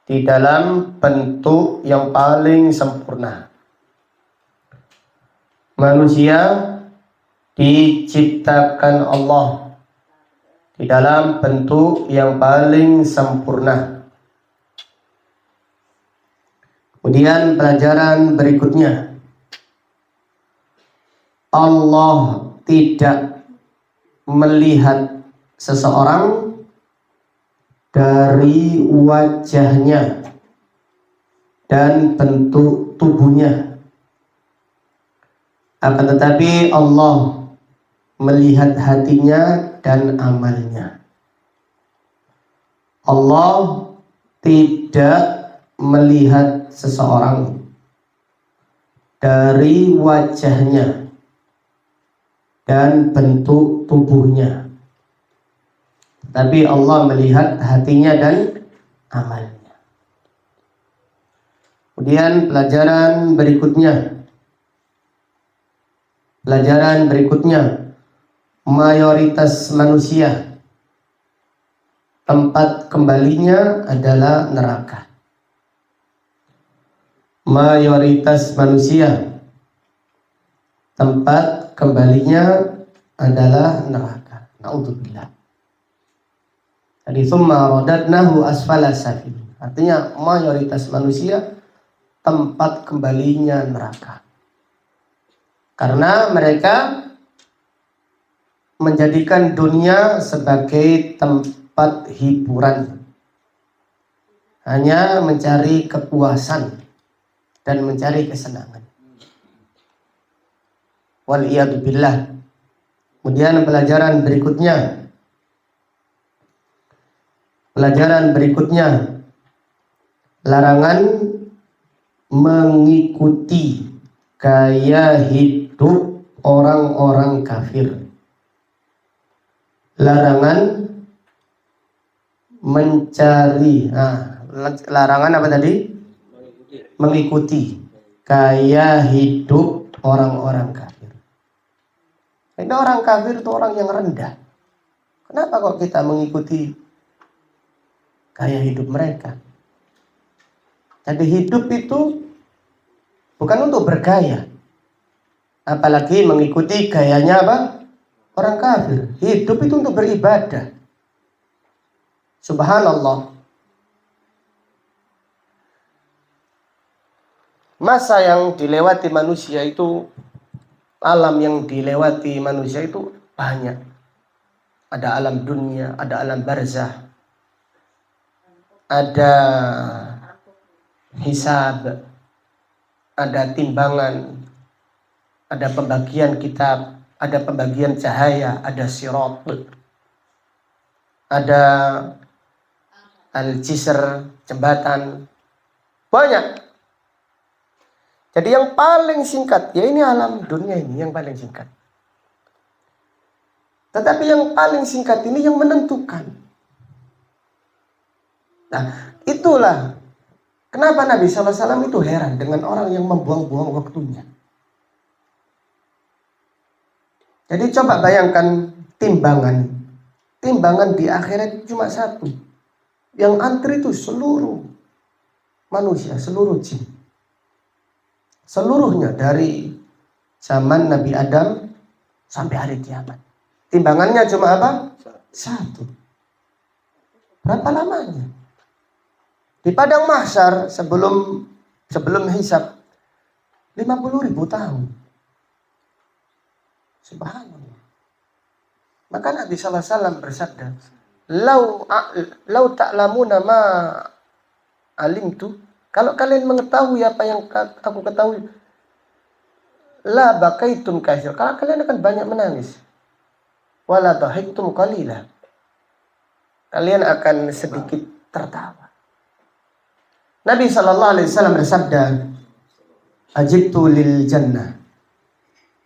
di dalam bentuk yang paling sempurna. Manusia diciptakan Allah di dalam bentuk yang paling sempurna. Kemudian pelajaran berikutnya, Allah tidak melihat seseorang dari wajahnya dan bentuk tubuhnya, akan tetapi Allah melihat hatinya dan amalnya. Allah tidak melihat seseorang dari wajahnya dan bentuk tubuhnya, tapi Allah melihat hatinya dan amalnya. Kemudian pelajaran berikutnya, mayoritas manusia tempat kembalinya adalah neraka. Mayoritas manusia tempat kembalinya adalah neraka. Naudzubillah. Jadi summa radadnahu asfala safilin. Artinya mayoritas manusia tempat kembalinya neraka. Karena mereka menjadikan dunia sebagai tempat hiburan. Hanya mencari kepuasan dan mencari kesenangan. Wal'iyadu billah. Kemudian pelajaran berikutnya, larangan mengikuti gaya hidup orang-orang kafir. Larangan Larangan apa tadi? Mengikuti gaya hidup orang-orang kafir. Ini orang kafir itu orang yang rendah. Kenapa kok kita mengikuti gaya hidup mereka? Jadi hidup itu bukan untuk bergaya. Apalagi mengikuti gayanya apa? Orang kafir. Hidup itu untuk beribadah. Subhanallah. Masa yang dilewati manusia itu, alam yang dilewati manusia itu banyak. Ada alam dunia, ada alam barzah, ada hisab, ada timbangan, ada pembagian kitab, ada pembagian cahaya, ada sirat, ada al-jisr, jembatan, banyak. Jadi yang paling singkat, ya ini alam dunia ini yang paling singkat. Tetapi yang paling singkat ini yang menentukan. Nah, itulah kenapa Nabi SAW itu heran dengan orang yang membuang-buang waktunya. Jadi coba bayangkan timbangan. Timbangan di akhirat cuma satu. Yang antri itu seluruh manusia, seluruh jin. Seluruhnya dari zaman Nabi Adam sampai hari kiamat. Timbangannya cuma apa? Satu. Berapa lamanya? Di padang mahsyar sebelum hisab 50.000 tahun. Subhanallah. Maka Nabi SAW bersabda, "Lau ta'lamuna ma alimtu." Kalau kalian mengetahui apa yang aku ketahui, la bakaitum katsir. Kalau kalian akan banyak menangis. Wala dhahiktum qalila. Kalian akan sedikit tertawa. Nabi SAW bersabda, "Ajibtu lil jannah.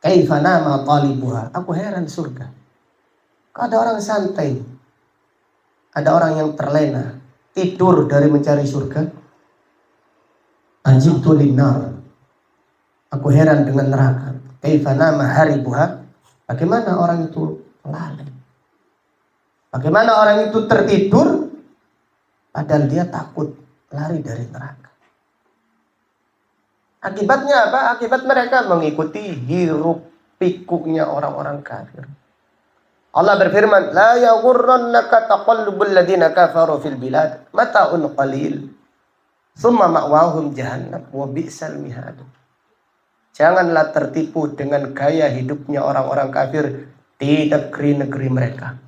Kaifa nama talibuha." Aku heran surga. Kok ada orang santai? Ada orang yang terlena, tidur dari mencari surga. Ajibtu linnar. Aku heran dengan neraka. Kaifa nama haribuha. Bagaimana orang itu lalai? Bagaimana orang itu tertidur padahal dia takut lari dari neraka? Akibatnya apa? Akibat mereka mengikuti hiruk pikuknya orang-orang kafir. Allah berfirman, "La yaghurrannaka taqallubul ladzina kafaru fil bilad, mata'un qalil. Tsumma ma'wahum jahannam wa bi'sal mihad." Janganlah tertipu dengan gaya hidupnya orang-orang kafir di negeri-negeri mereka.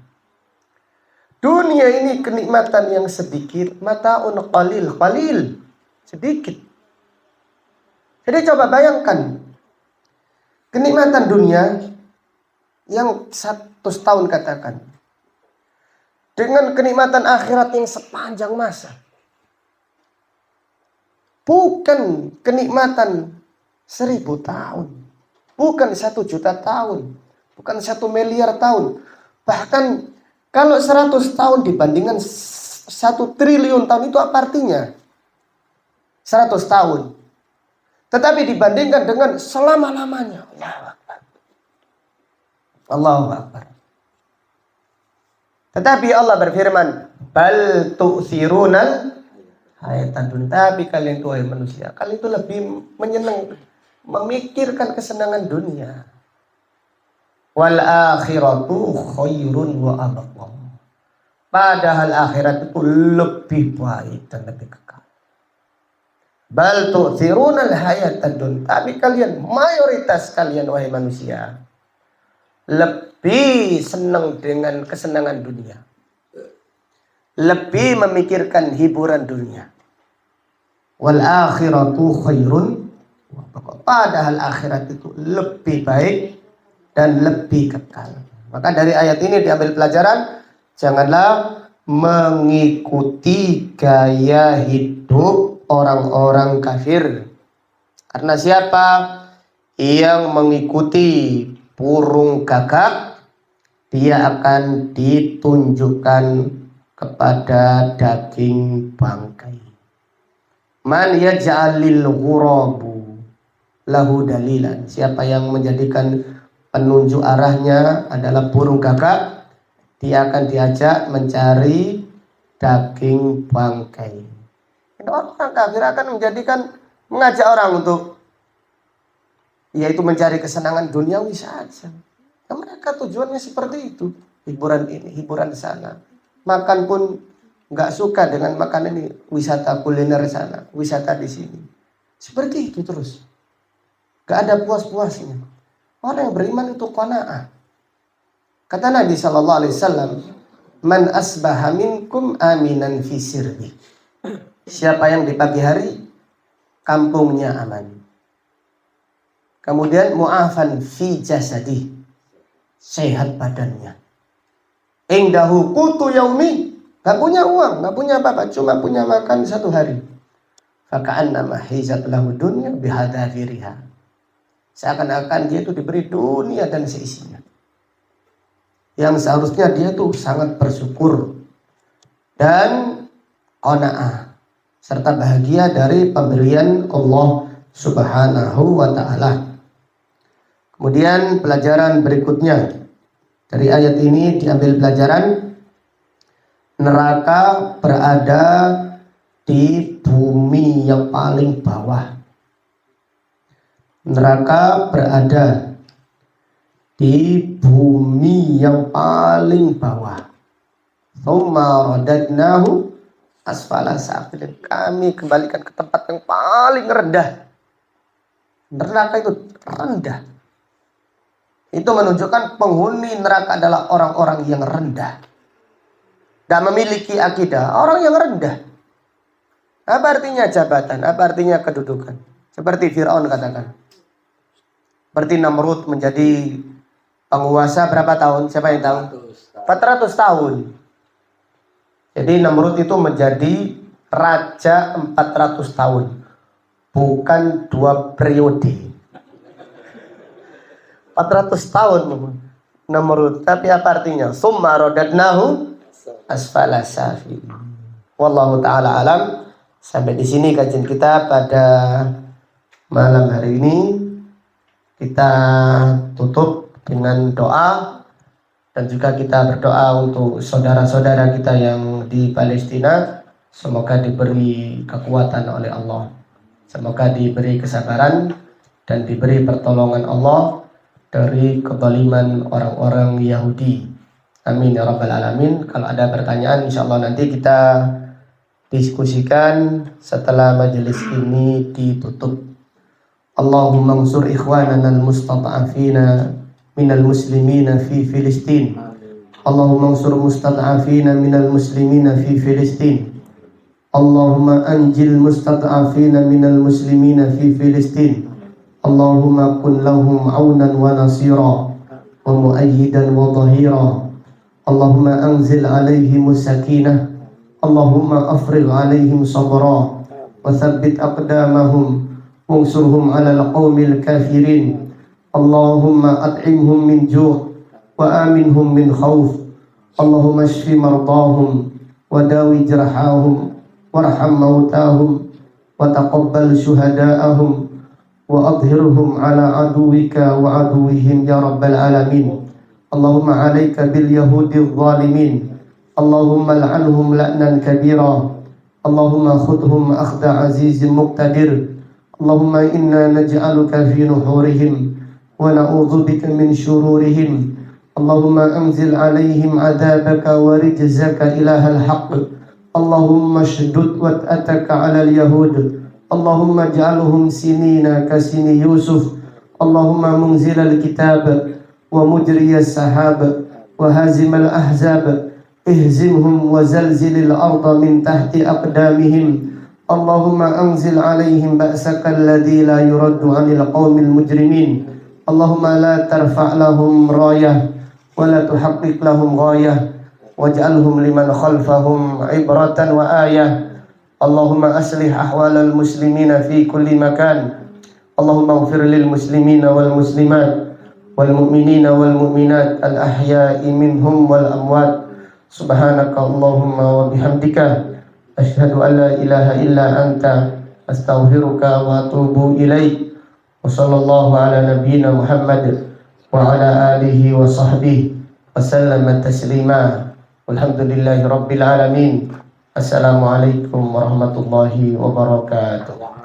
Dunia ini kenikmatan yang sedikit, mata'un qalil, sedikit. Jadi coba bayangkan kenikmatan dunia yang 100 tahun katakan dengan kenikmatan akhirat yang sepanjang masa. Bukan kenikmatan 1000 tahun, bukan 1 juta tahun, bukan 1 miliar tahun. Bahkan kalau 100 tahun dibandingkan 1 triliun tahun itu apa artinya? 100 tahun. Tetapi dibandingkan dengan selama-lamanya. Allahu Akbar. Allahu Akbar. Tetapi Allah berfirman, "Bal tu'thirunal hayatan dunya." Tapi kalian itu manusia, kalian itu lebih memikirkan kesenangan dunia. Wal akhiratu khairun wa abqa. Padahal akhirat itu lebih baik dan lebih kekal. Bal tu'thirunal hayatad dunya. Tapi kalian, mayoritas kalian wahai manusia, lebih senang dengan kesenangan dunia. Lebih memikirkan hiburan dunia. Wal akhiratu khairun. Padahal akhirat itu lebih baik dan lebih kekal. Maka dari ayat ini diambil pelajaran, janganlah mengikuti gaya hidup orang-orang kafir. Karena siapa yang mengikuti burung gagak, dia akan ditunjukkan kepada daging bangkai. Man yaj'alil ghurabu lahu dalilan. Siapa yang menjadikan penunjuk arahnya adalah burung gagak, dia akan diajak mencari daging bangkai. Orang kafir akan mengajak orang untuk yaitu mencari kesenangan duniawi saja. Nah, mereka tujuannya seperti itu. Hiburan ini, hiburan sana. Makan pun nggak suka dengan makanan ini. Wisata kuliner sana, wisata di sini. Seperti itu terus. Gak ada puas-puasnya. Orang yang beriman itu qanaah. Kata Nabi SAW, man asbaha minkum aminan fi sirbi. Siapa yang di pagi hari kampungnya aman. Kemudian mu'afan fi jasadi, sehat badannya. Indahu qutu yaumi, gak punya uang, gak punya apa-apa, cuma punya makan satu hari. Faka'annama hizat lahu dunya bihadafiriha. Seakan-akan dia itu diberi dunia dan seisinya. Yang seharusnya dia itu sangat bersyukur dan qanaah serta bahagia dari pemberian Allah Subhanahu wa ta'ala. Kemudian pelajaran berikutnya dari ayat ini diambil pelajaran neraka berada di bumi yang paling bawah. Neraka berada di bumi yang paling bawah. Tsumma radadnahu asfala safilin. Kami kembalikan ke tempat yang paling rendah. Neraka itu rendah. Itu menunjukkan penghuni neraka adalah orang-orang yang rendah. Dan memiliki akidah orang yang rendah. Apa artinya jabatan? Apa artinya kedudukan? Seperti Fir'aun katakan. Seperti Namrud menjadi penguasa berapa tahun? Siapa yang tahu? 400 tahun. Jadi Namrud itu menjadi raja 400 tahun. Bukan 2 periode. 400 tahun Namrud. Tapi apa artinya? Summa radadnahu asfala safilin. Wallahu ta'ala alam. Sampai di sini kajian kita pada malam hari ini. Kita tutup dengan doa dan juga kita berdoa untuk saudara-saudara kita yang di Palestina. Semoga diberi kekuatan oleh Allah. Semoga diberi kesabaran dan diberi pertolongan Allah dari kezaliman orang-orang Yahudi. Amin ya rabbal alamin. Kalau ada pertanyaan insyaallah nanti kita diskusikan setelah majelis ini ditutup. Allahumma ansur ikhwanana al-mustad'afina minal muslimina fi Filistin. Allahumma ansur mustad'afina minal muslimina fi Filistin. Allahumma anjil mustad'afina minal muslimina fi Filistin. Allahumma kun lahum aunan wa nasira wa muayyidan wa dhahira. Allahumma anzil alaihim sakinah. Allahumma afrigh alaihim sabra wa thabbit aqdamahum وانصرهم على القوم الكافرين. اللهم أطعمهم من جوع وآمنهم من خوف. اللهم اشف مرضاهم وداوي جرحاهم وارحم موتاهم وتقبل شهداءهم وأظهرهم على عدوك وعدوهم يا رب العالمين. اللهم عليك باليهود الظالمين. اللهم لعنهم لعنا كبيرا. اللهم خذهم أخذ عزيز مقتدر. اللهم إنا نجعلك في نحورهم ونعوذ بك من شرورهم. اللهم أنزل عليهم عذابك ورجزك إله الحق. اللهم اشدد وطأتك على اليهود. اللهم اجعلهم سنين كسن يوسف. اللهم منزل الكتاب ومجري السحاب وهازم الأحزاب اهزمهم وزلزل الأرض من تحت أقدامهم. اللهم أنزل عليهم بأسك الذي لا يرد عن القوم المجرمين. اللهم لا ترفع لهم راية ولا تحقق لهم غاية واجعلهم لمن خلفهم عبرة وآية. اللهم أصلح أحوال المسلمين في كل مكان. اللهم اغفر للمسلمين والمسلمات والمؤمنين والمؤمنات الأحياء منهم والأموات. Subhanaka Allahumma wa bihamdika asyhadu an la ilaha illa anta astaghfiruka wa atubu ilaik. Wa sallallahu ala nabiyyina Muhammad wa ala alihi wa sahbihi wa sallama taslima. Walhamdulillahi rabbil alamin. Assalamualaikum warahmatullahi wabarakatuh.